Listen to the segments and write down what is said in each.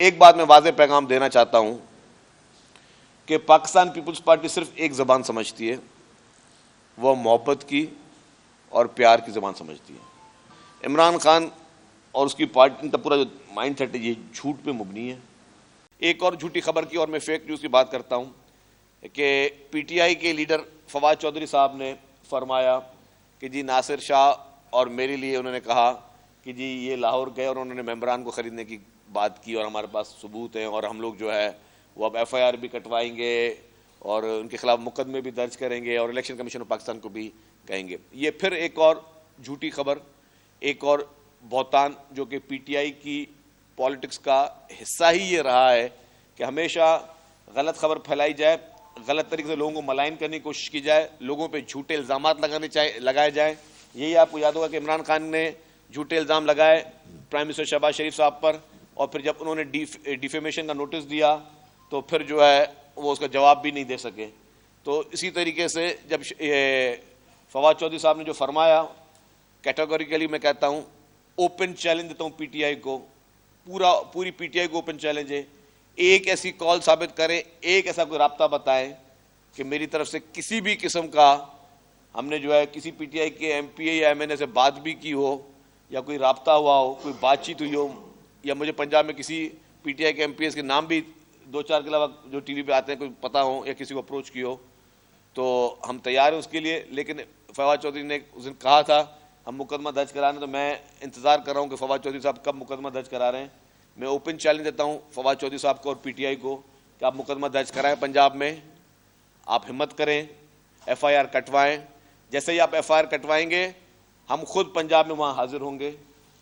एक बात मैं वाज़ेह पैगाम देना चाहता हूं कि पाकिस्तान पीपल्स पार्टी सिर्फ एक ज़बान समझती है, वह मोहब्बत की और प्यार की ज़बान समझती है। इमरान खान और उसकी पार्टी का पूरा जो माइंड सेट है ये झूठ पे मुबनी है। एक और झूठी खबर की और मैं फेक न्यूज़ की बात करता हूँ कि पीटीआई के लीडर फवाद चौधरी साहब ने फरमाया कि जी नासिर शाह और मेरे लिए उन्होंने कहा कि जी ये लाहौर गए और उन्होंने मेम्बरान को ख़रीदने की बात की और हमारे पास सबूत हैं और हम लोग जो है वो अब एफआईआर भी कटवाएंगे और उनके खिलाफ मुकदमे भी दर्ज करेंगे और इलेक्शन कमीशन ऑफ पाकिस्तान को भी कहेंगे। ये फिर एक और झूठी खबर, एक और बहतान जो कि पीटीआई की पॉलिटिक्स का हिस्सा ही ये रहा है कि हमेशा गलत खबर फैलाई जाए, गलत तरीके से लोगों को मलाइन करने की कोशिश की जाए, लोगों पे झूठे इल्ज़ाम लगाए जाए। यही आपको याद होगा कि इमरान खान ने झूठे इल्ज़ाम लगाए प्राइम मिनिस्टर शहबाज शरीफ साहब पर और फिर जब उन्होंने डिफेमेशन का नोटिस दिया तो फिर जो है वो उसका जवाब भी नहीं दे सके। तो इसी तरीके से जब फवाद चौधरी साहब ने जो फरमाया, कैटेगोरिकली मैं कहता हूँ, ओपन चैलेंज देता हूँ पीटीआई को, पूरी पीटीआई को ओपन चैलेंज है। एक ऐसी कॉल साबित करें, एक ऐसा कोई राब्ता बताएं कि मेरी तरफ से किसी भी किस्म का हमने जो है किसी पीटीआई के एमपीए या एमएनए से बात भी की हो या कोई राब्ता हुआ हो, कोई बातचीत हुई हो, या मुझे पंजाब में किसी पीटीआई के एमपीएस के नाम भी 2-4 के अलावा जो टीवी पे आते हैं कोई पता हो या किसी को अप्रोच की हो तो हम तैयार हैं उसके लिए। लेकिन फवाद चौधरी ने उस दिन कहा था हम मुकदमा दर्ज कराने, तो मैं इंतज़ार कर रहा हूँ कि फवाद चौधरी साहब कब मुकदमा दर्ज करा रहे हैं। मैं ओपन चैलेंज देता हूँ फवाद चौधरी साहब को और पीटीआई को कि आप मुकदमा दर्ज कराएं पंजाब में, आप हिम्मत करें, एफआईआर कटवाएं। जैसे ही आप एफआईआर कटवाएंगे हम खुद पंजाब में वहाँ हाजिर होंगे,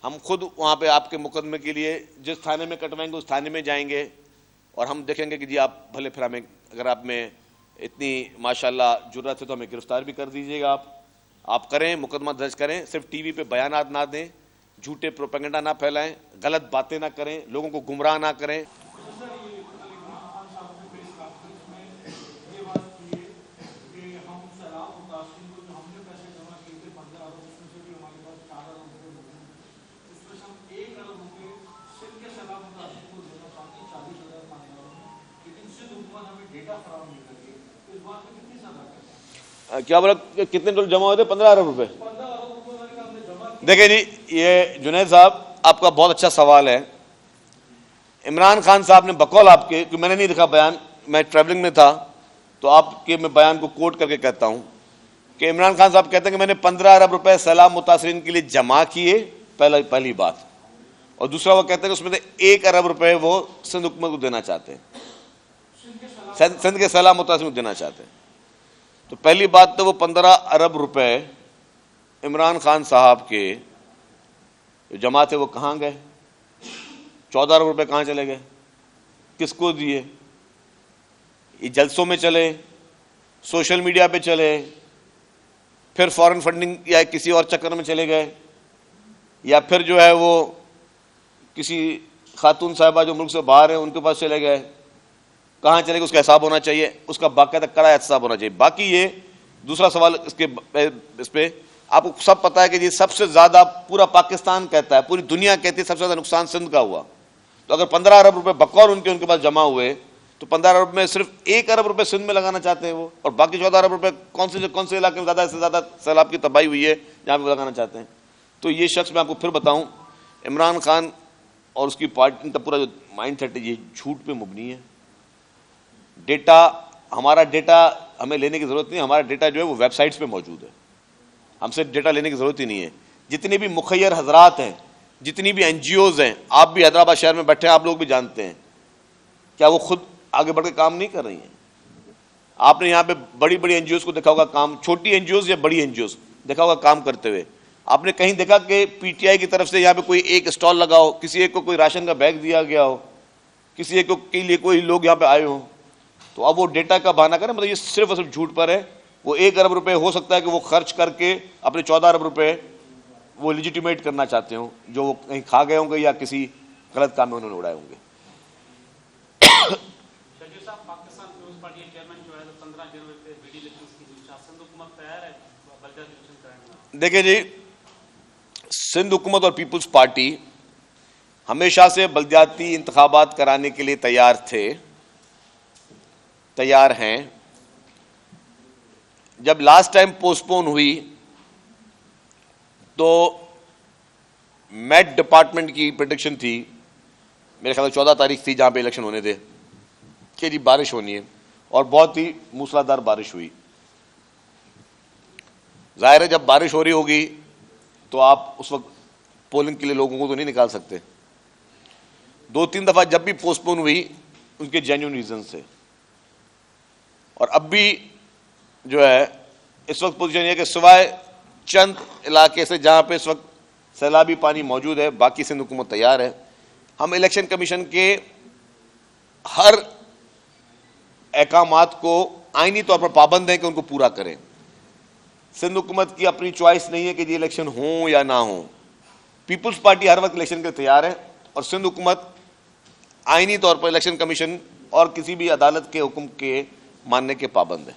हम खुद वहाँ पे आपके मुकदमे के लिए जिस थाने में कटवाएंगे उस थाने में जाएंगे और हम देखेंगे कि जी आप भले फिर हमें, अगर आप में इतनी माशाल्लाह जुर्रत है तो हमें गिरफ्तार भी कर दीजिएगा। आप करें, मुकदमा दर्ज करें, सिर्फ टीवी पे बयानात ना दें, झूठे प्रोपेगेंडा ना फैलाएं, गलत बातें ना करें, लोगों को गुमराह ना करें। क्या बोला, कितने टोटल जमा हुए थे? 15 अरब रुपए। देखिए जी, ये जुनैद साहब आपका बहुत अच्छा सवाल है। इमरान खान साहब ने बकौल आपके, क्योंकि मैंने नहीं लिखा बयान, मैं ट्रैवलिंग में था, तो आपके मैं बयान को कोट करके कहता हूं कि इमरान खान साहब कहते हैं कि मैंने 15 अरब रुपए सैलाब मुतासरीन के लिए जमा किए, पहली बात। और दूसरा वो कहते हैं कि उसमें से 1 अरब रुपए वो सिंध हुकूमत को देना चाहते हैं, सिंध के सैलाब मुतासरीन को देना चाहते हैं। तो पहली बात तो वो 15 अरब रुपए इमरान खान साहब के जो जमा थे वो कहाँ गए? 14 अरब रुपए कहाँ चले गए? किसको दिए? ये जलसों में चले, सोशल मीडिया पे चले, फिर फॉरेन फंडिंग या किसी और चक्कर में चले गए, या फिर जो है वो किसी खातून साहिबा जो मुल्क से बाहर है उनके पास चले गए? कहाँ चले गए उसका हिसाब होना चाहिए, उसका बाकायदा कड़ा एहतसाब होना चाहिए। बाकी ये दूसरा सवाल इस पे आपको सब पता है कि ये सबसे ज्यादा पूरा पाकिस्तान कहता है, पूरी दुनिया कहती है सबसे ज्यादा नुकसान सिंध का हुआ। तो अगर 15 अरब रुपए बकौल उनके पास जमा हुए तो 15 अरब में सिर्फ 1 अरब रुपए सिंध में लगाना चाहते हैं वो, और बाकी 14 अरब रुपए कौन से इलाके में ज्यादा से ज्यादा सैलाब की तबाही हुई है जहां पे लगाना चाहते हैं। तो ये शख्स, मैं आपको फिर बताऊं, इमरान खान और उसकी पार्टी का पूरा जो माइंड सेट है ये झूठ पे मुबनी है। डेटा, हमारा डेटा हमें लेने की जरूरत नहीं, हमारा डेटा जो है वो वेबसाइट्स पे मौजूद है, हमसे डेटा लेने की जरूरत ही नहीं है। जितने भी मुखैर हजरात हैं, जितनी भी एनजीओज हैं, आप भी हैदराबाद शहर में बैठे हैं, आप लोग भी जानते हैं, क्या वो खुद आगे बढ़ के काम नहीं कर रही हैं? आपने यहाँ पे बड़ी बड़ी एनजीओज को देखा होगा काम, छोटी एनजीओज या बड़ी एनजीओज देखा होगा काम करते हुए? आपने कहीं देखा कि पीटीआई की तरफ से यहाँ पे कोई एक स्टॉल लगा हो, किसी एक को कोई राशन का बैग दिया गया हो, किसी एक को के लिए कोई लोग यहाँ पे आए हों? तो अब वो डेटा का बहाना करें, मतलब ये सिर्फ और सिर्फ झूठ पर है। वो 1 अरब रुपए हो सकता है कि वो खर्च करके अपने 14 अरब रुपए वो लेजिटिमेट करना चाहते हो, जो वो कहीं खा गए होंगे या किसी गलत काम में उन्होंने उड़ाए होंगे। देखिए जी, सिंध हुकूमत और पीपुल्स पार्टी हमेशा से बलदियाती इंतखाबात कराने के लिए तैयार थे, तैयार हैं। जब लास्ट टाइम पोस्टपोन हुई तो मेट डिपार्टमेंट की प्रेडिक्शन थी, मेरे ख्याल 14 तारीख थी जहां पे इलेक्शन होने थे, कि जी बारिश होनी है, और बहुत ही मूसलाधार बारिश हुई। जाहिर है जब बारिश हो रही होगी तो आप उस वक्त पोलिंग के लिए लोगों को तो नहीं निकाल सकते। 2-3 दफा जब भी पोस्टपोन हुई उनके जेन्युइन रीजन से। और अब भी जो है इस वक्त पोजीशन यह है कि सिवाय चंद इलाके से जहां पे इस वक्त सैलाबी पानी मौजूद है, बाकी सिंध हुकूमत तैयार है। हम इलेक्शन कमीशन के हर अहकामात को आईनी तौर पर पाबंद हैं कि उनको पूरा करें। सिंध हुकूमत की अपनी चॉइस नहीं है कि ये इलेक्शन हो या ना हो। पीपुल्स पार्टी हर वक्त इलेक्शन के लिए तैयार है और सिंध हुकूमत आईनी तौर पर इलेक्शन कमीशन और किसी भी अदालत के हुक्म के मानने के पाबंद है।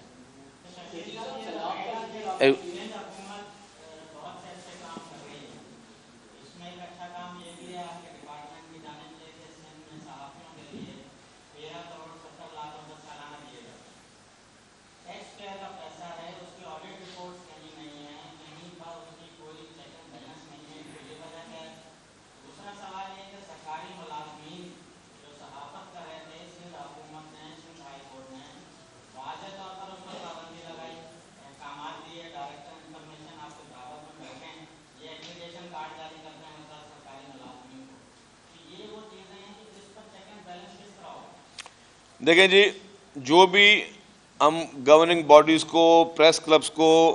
देखें जी, जो भी हम गवर्निंग बॉडीज को, प्रेस क्लब्स को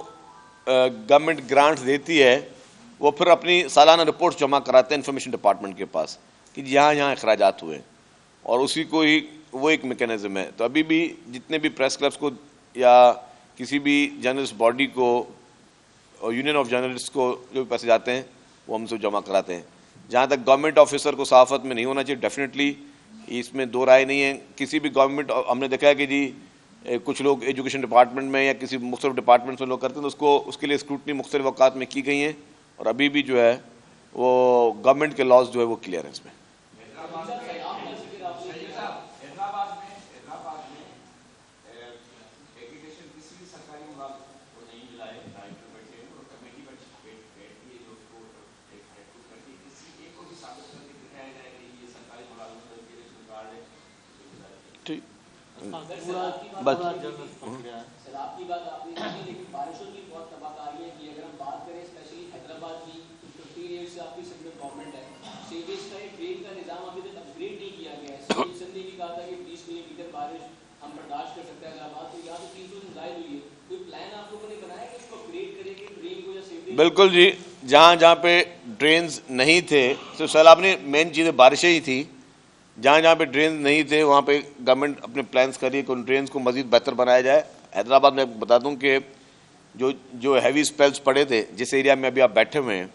गवर्नमेंट ग्रांट्स देती है, वो फिर अपनी सालाना रिपोर्ट जमा कराते हैं इंफॉर्मेशन डिपार्टमेंट के पास कि यहाँ यहाँ अखराजात हुए, और उसी को ही वो एक मैकेनिज्म है। तो अभी भी जितने भी प्रेस क्लब्स को या किसी भी जर्नलिस्ट बॉडी को, यूनियन ऑफ जर्नलिस्ट को जो भी पैसे जाते हैं वो हमसे जमा कराते हैं। जहाँ तक गवर्नमेंट ऑफिसर को सहाफत में नहीं होना चाहिए, डेफिनेटली इसमें दो राय नहीं है। किसी भी गवर्नमेंट, हमने देखा है कि जी कुछ लोग एजुकेशन डिपार्टमेंट में या किसी मुख्तलिफ डिपार्टमेंट में लोग करते हैं, तो उसको उसके लिए स्क्रूटनी मुख्तलिफ अवकात में की गई है, और अभी भी जो है वो गवर्नमेंट के लॉज जो है वो क्लियर है इसमें। ठीक, बस सर आपकी बात आपने की, लेकिन बारिशों की बहुत तबाहकारी है कि अगर हम बात करें स्पेशली हैदराबाद की, 15 ईयर्स से आपकी सिंध में गवर्नमेंट है, सीवेज का एक ड्रेन का निजाम अभी तक अपग्रेड नहीं किया गया है। सिंध ने भी कहा था कि 20 मिलीमीटर बारिश हम बर्दाश्त कर सकते हैं हैदराबाद, तो यहाँ तो 300 दिन जायद हुई है। कोई प्लान आप लोगों ने बनाया कि इसको अपग्रेड करेंगे ड्रेन को या सीवेज? बिल्कुल जी, जहाँ जहाँ पे ड्रेन्स नहीं थे, तो सैलाब ने मेन चीज़ें बारिशें ही थी। जहाँ जहाँ पे ड्रेन नहीं थे वहाँ पे गवर्नमेंट अपने प्लान्स कर रही है कि उन ड्रेन्स को मज़ीद बेहतर बनाया जाए। हैदराबाद में बता दूँ कि जो जो हैवी स्पेल्स पड़े थे, जिस एरिया में अभी आप बैठे हुए हैं,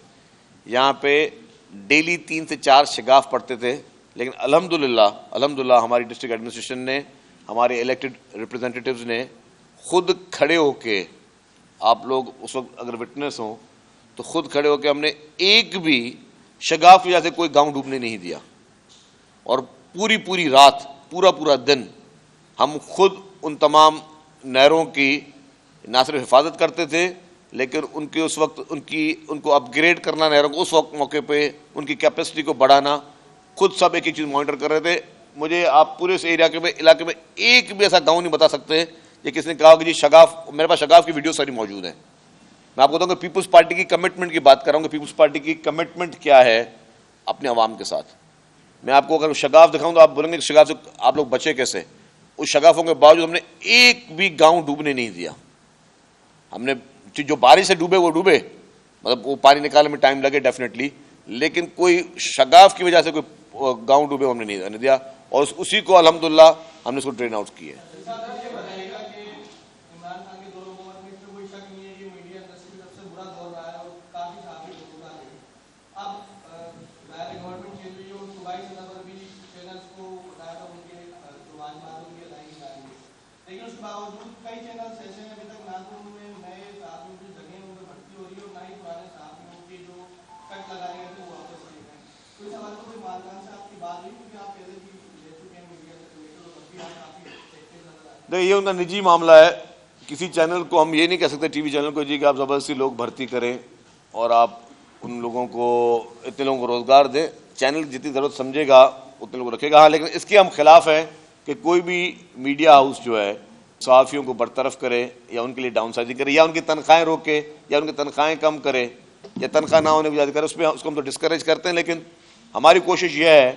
यहाँ पे डेली 3 से 4 शगाफ पड़ते थे, लेकिन अल्हम्दुलिल्लाह हमारी डिस्ट्रिक्ट एडमिनिस्ट्रेशन ने, हमारे इलेक्टेड रिप्रेजेंटेटिव्स ने खुद खड़े होके, आप लोग उस वक्त अगर विटनेस हों तो खुद खड़े होके हमने एक भी शगाफ की वजह से कोई गाँव डूबने नहीं दिया, और पूरी रात, पूरा दिन हम खुद उन तमाम नहरों की ना सिर्फ हिफाजत करते थे, लेकिन उनके उस वक्त उनको अपग्रेड करना, नहरों को उस वक्त मौके पे उनकी कैपेसिटी को बढ़ाना, खुद सब एक चीज़ मॉनिटर कर रहे थे। मुझे आप पूरे इस इलाके में एक भी ऐसा गाँव नहीं बता सकते कि किसने कहा कि जी शगाफ, मेरे पास शगाफ की वीडियो सारी मौजूद है। मैं आपको बताऊँगा पीपुल्स पार्टी की कमिटमेंट की बात कर रहा हूँ कि पीपुल्स पार्टी की कमिटमेंट क्या है अपने अवाम के साथ। मैं आपको अगर शगाफ दिखाऊं तो आप बोलेंगे कि शगाफ से आप लोग बचे कैसे। उस शगाफों के बावजूद हमने एक भी गांव डूबने नहीं दिया। हमने जो बारिश से डूबे वो डूबे, मतलब वो पानी निकालने में टाइम लगे डेफिनेटली, लेकिन कोई शगाफ की वजह से कोई गांव डूबे हमने नहीं दिया, और उसी को अल्हम्दुलिल्लाह हमने उसको ड्रेन आउट किया है। लेकिन उसके बावजूद कई चैनल्स ऐसे हैं अभी तक ना तो उनमें नए साथियों की जगह उनमें भर्ती हो रही है और ना ही पुराने साथियों के जो कट लगाए गए थे वो वापस लिए गए। तो इस सवाल को कोई मानकान से आपकी बात हुई क्योंकि आप पहले भी ले चुके हैं मीडिया से रिलेटेड और तब भी आप काफी एक्टिव नजर आए। देखिए, ये उनका निजी मामला है। किसी चैनल को हम ये नहीं कह सकते, टीवी चैनल को जी, कि आप ज़बरदस्ती लोग भर्ती करें और आप उन लोगों को, इतने लोगों को रोज़गार दें। चैनल जितनी ज़रूरत समझेगा उतने लोग रखेगा। हाँ, लेकिन इसके हम खिलाफ़ हैं कि कोई भी मीडिया हाउस जो है सहाफ़ियों को बरतरफ करे या उनके लिए डाउन साइजिंग करे या उनकी तनख्वाहें रोके या उनकी तनख्वाहें कम करे या तनख्वाह ना होने की वजह करे, उसको हम तो डिस्करेज करते हैं। लेकिन हमारी कोशिश यह है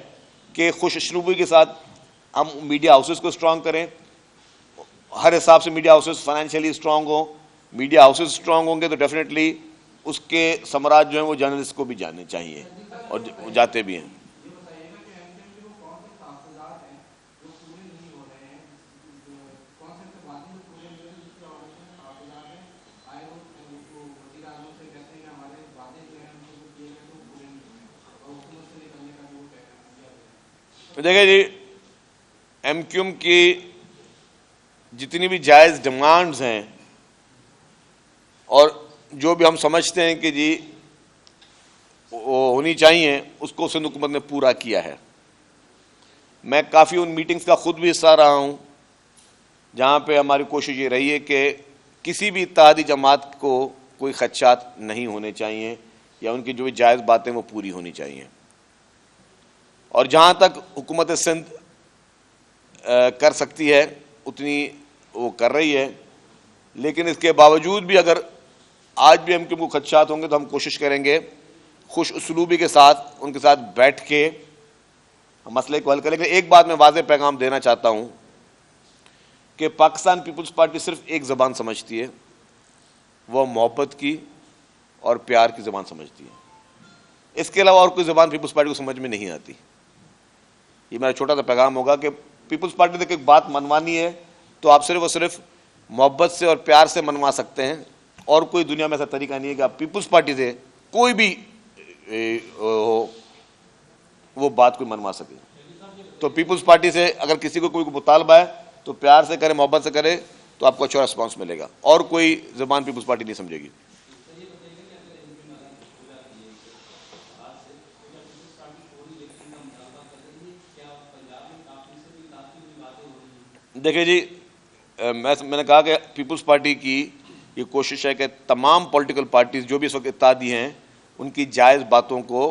कि खुश उसलूबी के साथ हम मीडिया हाउसेस को स्ट्रॉन्ग करें। हर हिसाब से मीडिया हाउसेस फाइनेंशियली स्ट्रांग हो। मीडिया हाउसेस स्ट्रांग होंगे तो डेफिनेटली उसके समराज जो हैं वो जर्नलिस्ट को भी जानने चाहिए और जाते भी हैं। देखिए जी, एमक्यूएम की जितनी भी जायज़ डिमांड्स हैं और जो भी हम समझते हैं कि जी वो होनी चाहिए, उसको सिंध हुकूमत ने पूरा किया है। मैं काफ़ी उन मीटिंग्स का खुद भी हिस्सा रहा हूँ जहाँ पे हमारी कोशिश ये रही है कि किसी भी इत्तेहादी जमात को कोई खदशात नहीं होने चाहिए या उनकी जो भी जायज़ बातें वो पूरी होनी चाहिए। और जहाँ तक हुकूमत सिंध कर सकती है उतनी वो कर रही है। लेकिन इसके बावजूद भी अगर आज भी हम को खदशात होंगे तो हम कोशिश करेंगे खुश उसलूबी के साथ उनके साथ बैठ के मसले को हल करें। लेकिन एक बात मैं वाज़ेह पैगाम देना चाहता हूँ कि पाकिस्तान पीपल्स पार्टी सिर्फ एक ज़बान समझती है, वह मोहब्बत की और प्यार की ज़बान समझती है। इसके अलावा और कोई ज़बान पीपल्स पार्टी को समझ में नहीं आती। ये मेरा छोटा सा पैगाम होगा कि पीपल्स पार्टी तक एक बात मनवानी है तो आप सिर्फ और सिर्फ मोहब्बत से और प्यार से मनवा सकते हैं। और कोई दुनिया में ऐसा तरीका नहीं है कि आप पीपल्स पार्टी से कोई भी हो वो बात कोई मनवा सके। तो पीपल्स पार्टी से अगर किसी को कोई मुतालबा है तो प्यार से करे, मोहब्बत से करे तो आपको अच्छा रिस्पॉन्स मिलेगा। और कोई ज़बान पीपल्स पार्टी नहीं समझेगी। देखिए जी, मैंने कहा कि पीपल्स पार्टी की ये कोशिश है कि तमाम पॉलिटिकल पार्टीज जो भी इस वक्त इत्तेहादी हैं उनकी जायज़ बातों को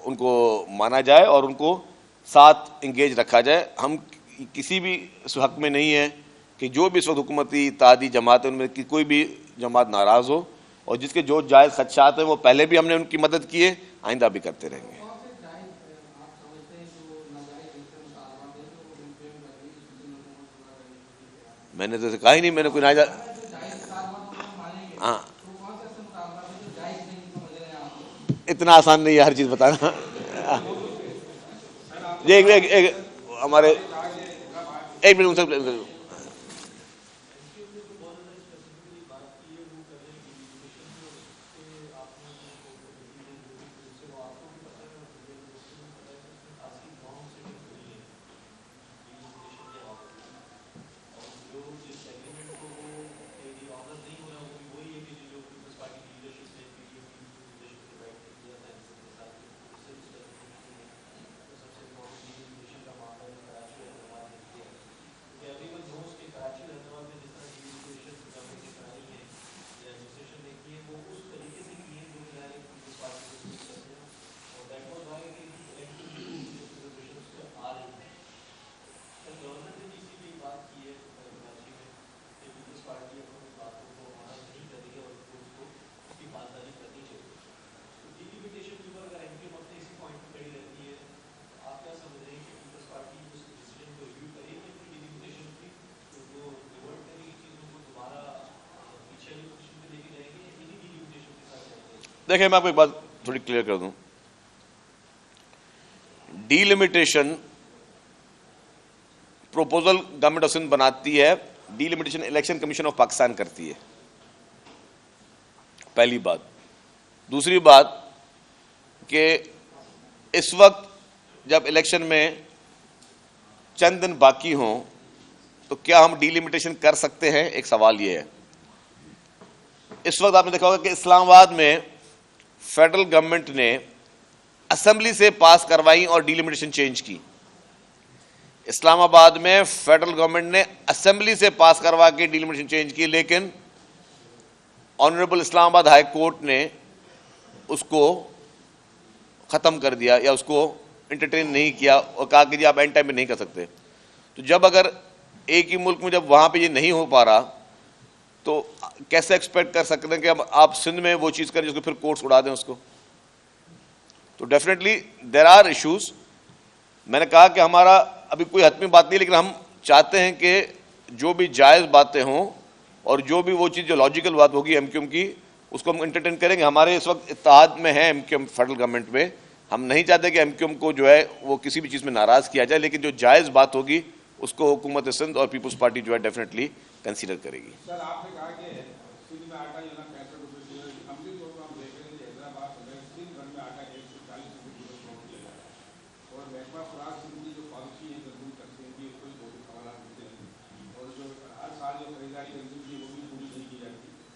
उनको माना जाए और उनको साथ इंगेज रखा जाए। हम किसी भी इस हक़ में नहीं है कि जो भी इस वक्त हुकूमती इत्तेहादी जमात है उनमें की कोई भी जमात नाराज़ हो, और जिसके जो जायज़ खदशात हैं वो पहले भी हमने उनकी मदद की है, आइंदा भी करते रहेंगे। मैंने तो कहा ही नहीं, मैंने कोई नाजा। हाँ, इतना आसान नहीं है हर चीज़ बताना। ये एक हमारे एक मिनट उनसे देखिए, मैं आपको एक बात थोड़ी क्लियर कर दूं। Delimitation proposal government of Sindh बनाती है, delimitation election commission of Pakistan करती है, पहली बात। दूसरी बात कि इस वक्त जब इलेक्शन में चंद दिन बाकी हों तो क्या हम डीलिमिटेशन कर सकते हैं, एक सवाल ये है। इस वक्त आपने देखा होगा कि इस्लामाबाद में फेडरल गवर्नमेंट ने असेंबली से पास करवाई और डिलिमिटेशन चेंज की। इस्लामाबाद में फेडरल गवर्नमेंट ने असेंबली से पास करवा के डिलिमिटेशन चेंज की, लेकिन ऑनरेबल इस्लामाबाद हाई कोर्ट ने उसको ख़त्म कर दिया या उसको इंटरटेन नहीं किया और कहा कि जी आप एंड टाइम में नहीं कर सकते। तो जब अगर एक ही मुल्क में जब वहाँ पे ये नहीं हो पा रहा तो कैसे एक्सपेक्ट कर सकते हैं कि अब आप सिंध में वो चीज़ करें जिसको फिर कोर्ट्स उड़ा दें उसको। तो डेफिनेटली देयर आर इश्यूज। मैंने कहा कि हमारा अभी कोई हतमी बात नहीं, लेकिन हम चाहते हैं कि जो भी जायज़ बातें हों और जो भी वो चीज़ जो लॉजिकल बात होगी एमक्यूएम की, उसको हम एंटरटेन करेंगे। हमारे इस वक्त इत्तेहाद में है एमक्यूएम फेडरल गवर्नमेंट में, हम नहीं चाहते कि एमक्यूएम को जो है वो किसी भी चीज़ में नाराज़ किया जाए, लेकिन जो जायज़ बात होगी उसको हुकूमत सिंध और पीपल्स पार्टी जो है डेफिनेटली कंसीडर करेगी। सर आपने कहा कि सिंध में आटा जो है 65 रुपये किलो, अमली तौर पर हम देख रहे हैं कि हैदराबाद समेत सिंध भर में आटा 140 रुपये किलो फ्लोट किया जा रहा है और महकमा खुराक सिंध की जो पॉलिसी है गंदम तकसीम की, उसको भी बहुत सवाल मिलते हैं और जो हर साल जो खरीदारी